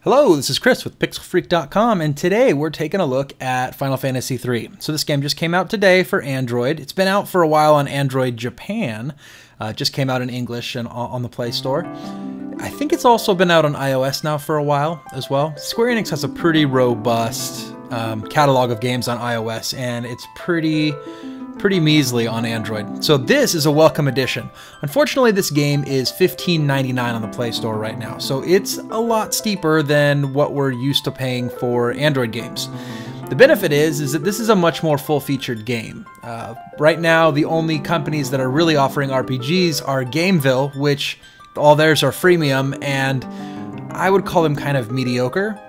Hello, this is Chris with pixelfreak.com, and today we're taking a look at Final Fantasy III. So this game just came out today for Android. It's been out for a while on Android Japan. It just came out in English and on the Play Store. I think it's also been out on iOS now for a while as well. Square Enix has a pretty robust catalog of games on iOS, and it's pretty measly on Android. So this is a welcome addition. Unfortunately, this game is $15.99 on the Play Store right now, so it's a lot steeper than what we're used to paying for Android games. The benefit is that this is a much more full-featured game. Right now, the only companies that are really offering RPGs are Gameville, which all theirs are freemium, and I would call them kind of mediocre.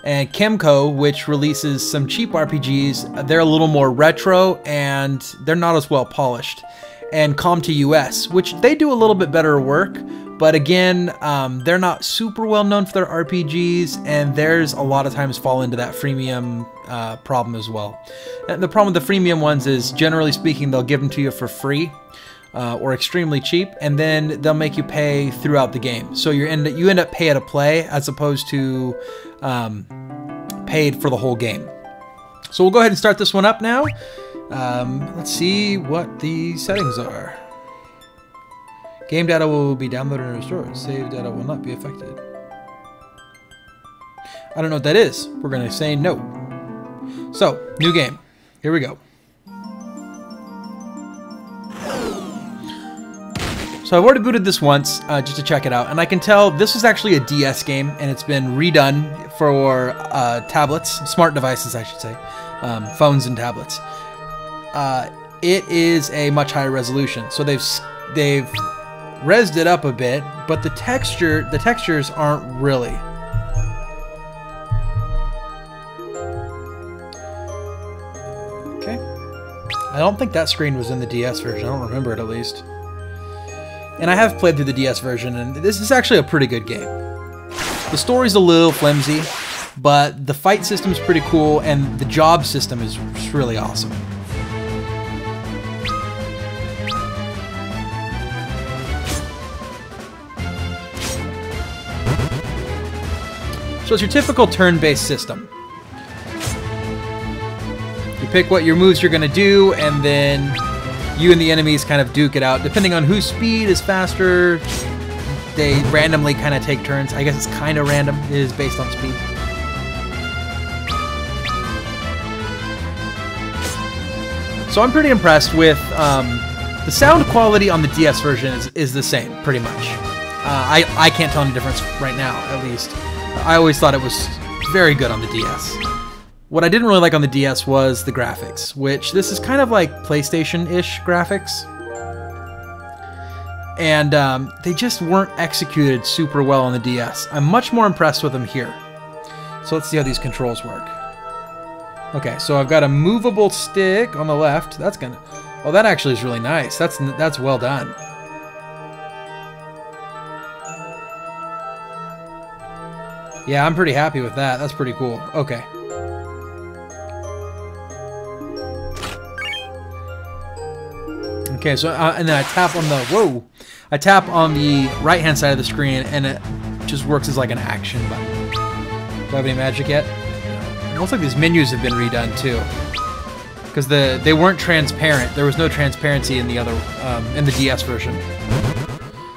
And Kemco, which releases some cheap RPGs, they're a little more retro and they're not as well polished. And Com2US, which they do a little bit better work, but again, they're not super well known for their RPGs, and theirs a lot of times fall into that freemium problem as well. And the problem with the freemium ones is, generally speaking, they'll give them to you for free or extremely cheap, and then they'll make you pay throughout the game. So you end up pay to play as opposed to paid for the whole game. So we'll go ahead and start this one up now. Let's see what the settings are. Game data will be downloaded and restored. Save data will not be affected. I don't know what that is. We're going to say no. So, new game. Here we go. So I've already booted this once just to check it out, and I can tell this is actually a DS game, and it's been redone for tablets, smart devices I should say, phones and tablets. It is a much higher resolution, so they've rezzed it up a bit, but the textures aren't really. Okay, I don't think that screen was in the DS version. I don't remember it at least. And I have played through the DS version, and this is actually a pretty good game. The story's a little flimsy, but the fight system's pretty cool, and the job system is really awesome. So it's your typical turn-based system. You pick what your moves you're going to do, and then you and the enemies kind of duke it out. Depending on whose speed is faster, they randomly kind of take turns. I guess it's kind of random. It is based on speed. So I'm pretty impressed with the sound quality on the DS version is the same, pretty much. I can't tell any difference right now, at least. I always thought it was very good on the DS. What I didn't really like on the DS was the graphics, which this is kind of like PlayStation-ish graphics. And they just weren't executed super well on the DS. I'm much more impressed with them here. So let's see how these controls work. Okay, so I've got a movable stick on the left. That's gonna... Oh, that actually is really nice. That's well done. Yeah, I'm pretty happy with that. That's pretty cool. Okay. Okay, so and then I tap on the I tap on the right-hand side of the screen, and it just works as like an action button. Do I have any magic yet? No. It looks like these menus have been redone too, because they weren't transparent. There was no transparency in the other in the DS version.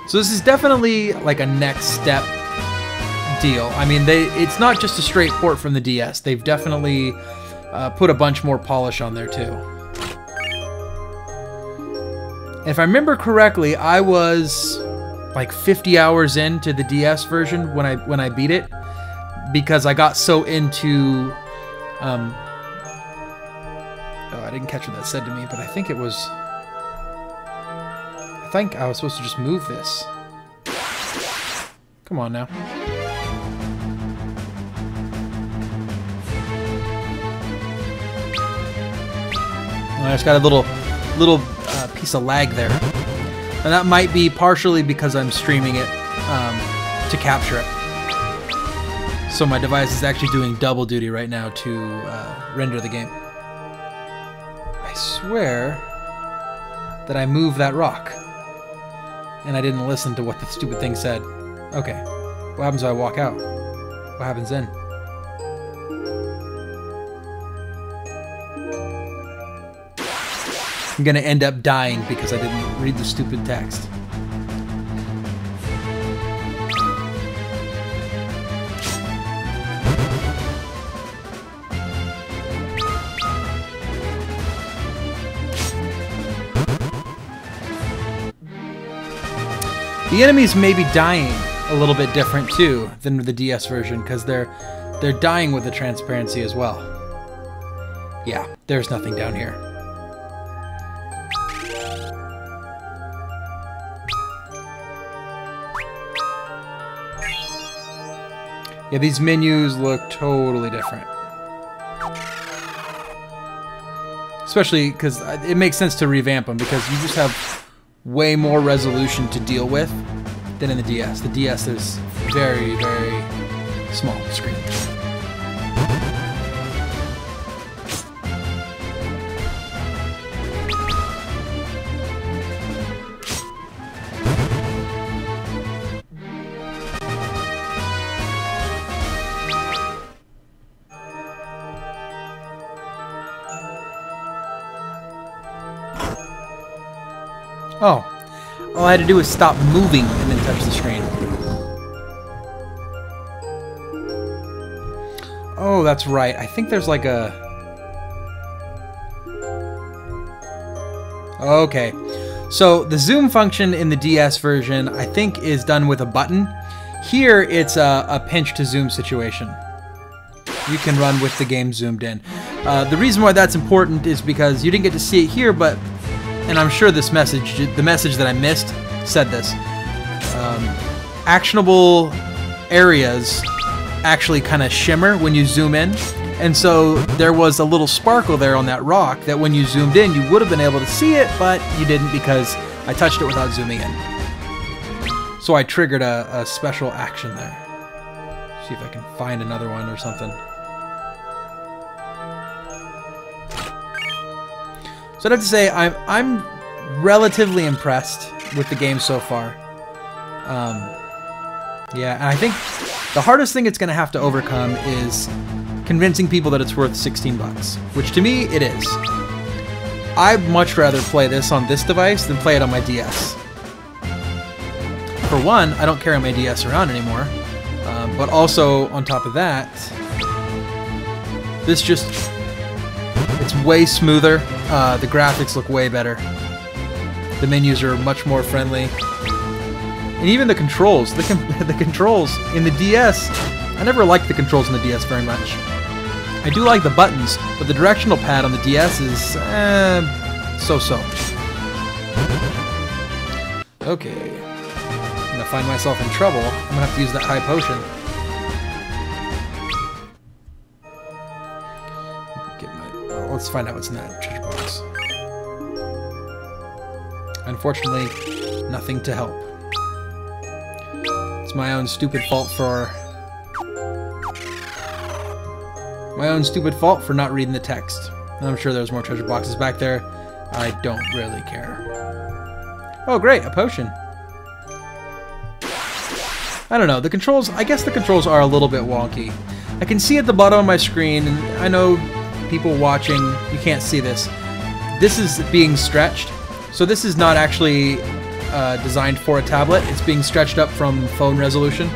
So this is definitely like a next step deal. I mean, it's not just a straight port from the DS. They've definitely put a bunch more polish on there too. If I remember correctly, I was like 50 hours into the DS version when I beat it, because I got so into oh, I didn't catch what that said to me, but I think I was supposed to just move this. Come on now. I just got a little piece of lag there, and that might be partially because I'm streaming it to capture it. So my device is actually doing double duty right now to render the game. I swear that I moved that rock, and I didn't listen to what the stupid thing said. Okay, what happens if I walk out? What What happens then? I'm gonna end up dying because I didn't read the stupid text. The enemies may be dying a little bit different too than the DS version because they're dying with the transparency as well. Yeah, there's nothing down here. Yeah, these menus look totally different. Especially because it makes sense to revamp them because you just have way more resolution to deal with than in the DS. The DS is very, very small screen. Oh, all I had to do was stop moving and then touch the screen. Oh, that's right. I think there's like a... Okay. So the zoom function in the DS version, I think, is done with a button. Here, it's a pinch to zoom situation. You can run with the game zoomed in. The reason why that's important is because you didn't get to see it here, but... And I'm sure this message, the message that I missed, said this. Actionable areas actually kind of shimmer when you zoom in. And so there was a little sparkle there on that rock that when you zoomed in, you would have been able to see it, but you didn't because I touched it without zooming in. So I triggered a special action there. See if I can find another one or something. So I'd have to say I'm relatively impressed with the game so far. Yeah, and I think the hardest thing it's going to have to overcome is convincing people that it's worth 16 bucks, which to me it is. I'd much rather play this on this device than play it on my DS. For one, I don't carry my DS around anymore, but also on top of that, this just... It's way smoother. The graphics look way better. The menus are much more friendly. And even the controls. The controls in the DS, I never liked the controls in the DS very much. I do like the buttons, but the directional pad on the DS is so-so. Okay. I'm gonna find myself in trouble. I'm gonna have to use that high potion. Let's find out what's in that treasure box. Unfortunately, nothing to help. It's my own stupid fault for... not reading the text. And I'm sure there's more treasure boxes back there. I don't really care. Oh great, a potion. I don't know, the controls... I guess the controls are a little bit wonky. I can see at the bottom of my screen, and I know... people watching, you can't see this. This is being stretched. So this is not actually designed for a tablet. It's being stretched up from phone resolution.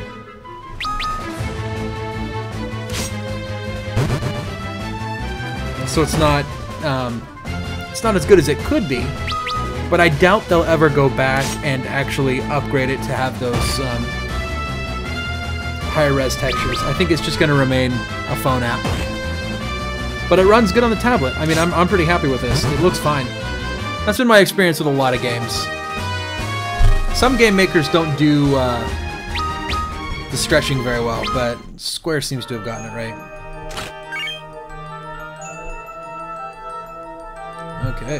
So it's not as good as it could be. But I doubt they'll ever go back and actually upgrade it to have those higher res textures. I think it's just going to remain a phone app. But it runs good on the tablet. I mean, I'm pretty happy with this. It looks fine. That's been my experience with a lot of games. Some game makers don't do the stretching very well, but Square seems to have gotten it right. Okay.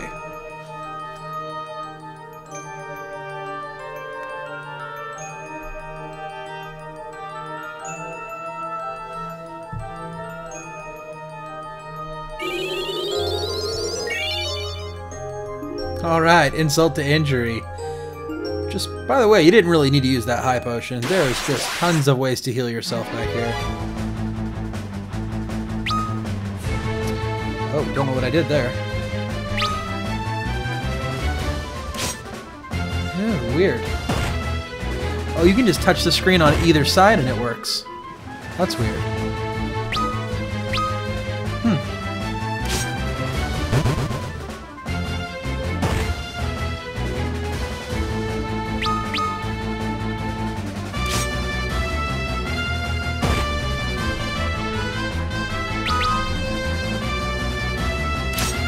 Alright, insult to injury. Just, by the way, you didn't really need to use that high potion. There's just tons of ways to heal yourself back here. Oh, don't know what I did there. Oh, weird. Oh, you can just touch the screen on either side and it works. That's weird.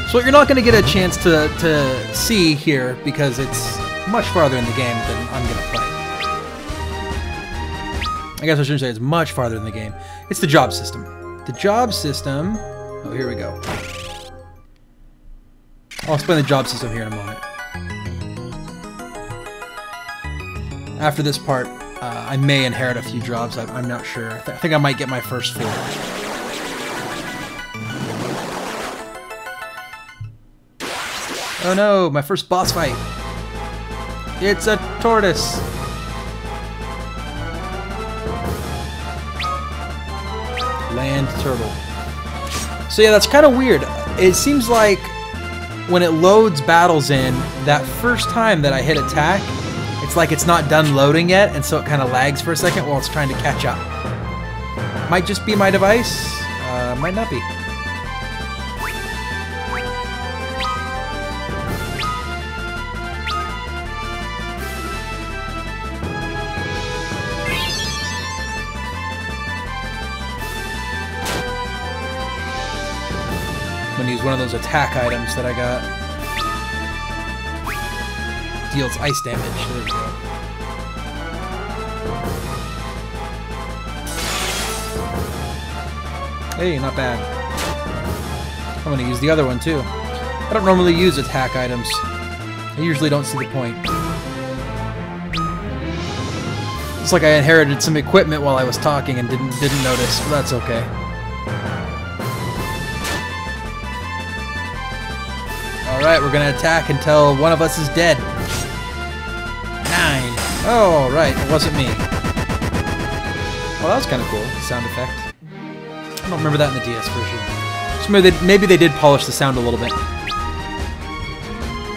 So what you're not going to get a chance to see here, because it's much farther in the game than I'm going to play. I guess I shouldn't say it's much farther in the game. It's the job system. The job system... Oh, here we go. I'll explain the job system here in a moment. After this part, I may inherit a few jobs. I'm not sure. I think I might get my first 4. Oh no, my first boss fight. It's a tortoise. Land turtle. So yeah, that's kind of weird. It seems like when it loads battles in, that first time that I hit attack, it's like it's not done loading yet, and so it kind of lags for a second while it's trying to catch up. Might just be my device. Might not be. I'm gonna use one of those attack items that I got. Deals ice damage. There we go. Hey, not bad. I'm gonna use the other one too. I don't normally use attack items. I usually don't see the point. It's like I inherited some equipment while I was talking and didn't notice, but that's okay. Alright, we're gonna attack until one of us is dead. 9. Oh, right, it wasn't me. Well, that was kind of cool, the sound effect. I don't remember that in the DS version. So maybe they did polish the sound a little bit.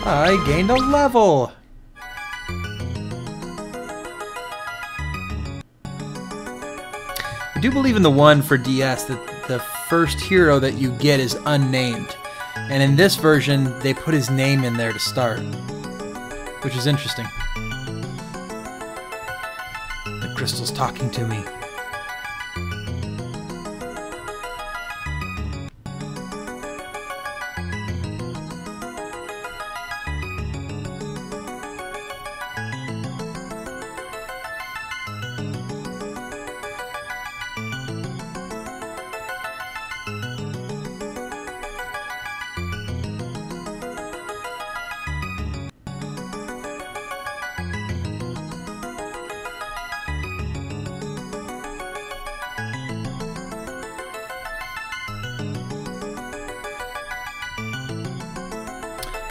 I gained a level! I do believe in the one for DS that the first hero that you get is unnamed. And in this version, they put his name in there to start, which is interesting. The crystal's talking to me.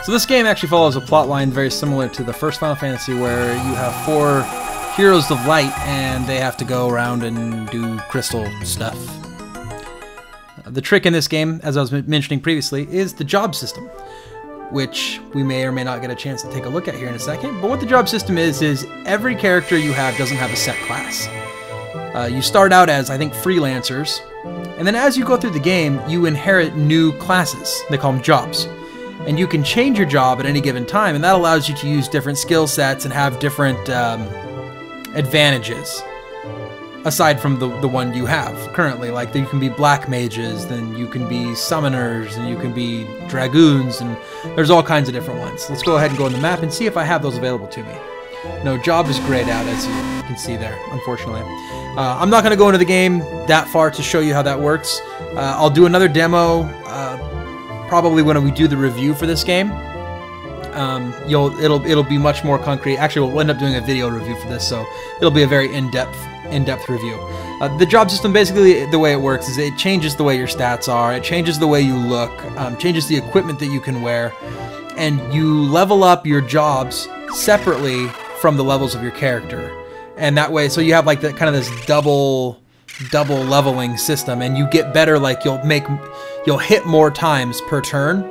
So this game actually follows a plot line very similar to the first Final Fantasy, where you have 4 heroes of light and they have to go around and do crystal stuff. The trick in this game, as I was mentioning previously, is the job system, which we may or may not get a chance to take a look at here in a second. But what the job system is every character you have doesn't have a set class. You start out as, I think, freelancers, and then as you go through the game, you inherit new classes. They call them jobs. And you can change your job at any given time, and that allows you to use different skill sets and have different advantages, aside from the one you have currently. Like, you can be black mages, then you can be summoners, and you can be dragoons, and there's all kinds of different ones. Let's go ahead and go on the map and see if I have those available to me. No, job is grayed out, as you can see there, unfortunately. I'm not going to go into the game that far to show you how that works. I'll do another demo probably when we do the review for this game. It'll be much more concrete. Actually, we'll end up doing a video review for this, so it'll be a very in-depth review. The job system, basically, the way it works is it changes the way your stats are, it changes the way you look, changes the equipment that you can wear, and you level up your jobs separately from the levels of your character. And that way, so you have like that kind of this double double leveling system, and you get better, like you'll hit more times per turn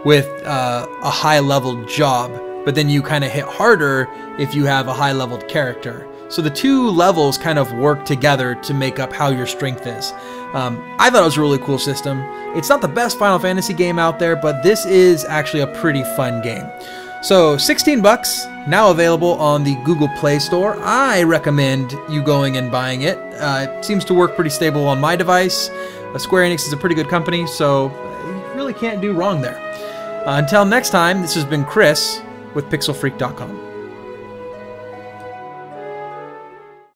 with a high leveled job, but then you kind of hit harder if you have a high leveled character. So the two levels kind of work together to make up how your strength is. I thought it was a really cool system. It's not the best Final Fantasy game out there, but this is actually a pretty fun game. So 16 bucks, now available on the Google Play Store. I recommend you going and buying it. It seems to work pretty stable on my device. Square Enix is a pretty good company, so you really can't do wrong there. Until next time, this has been Chris with pixelfreak.com.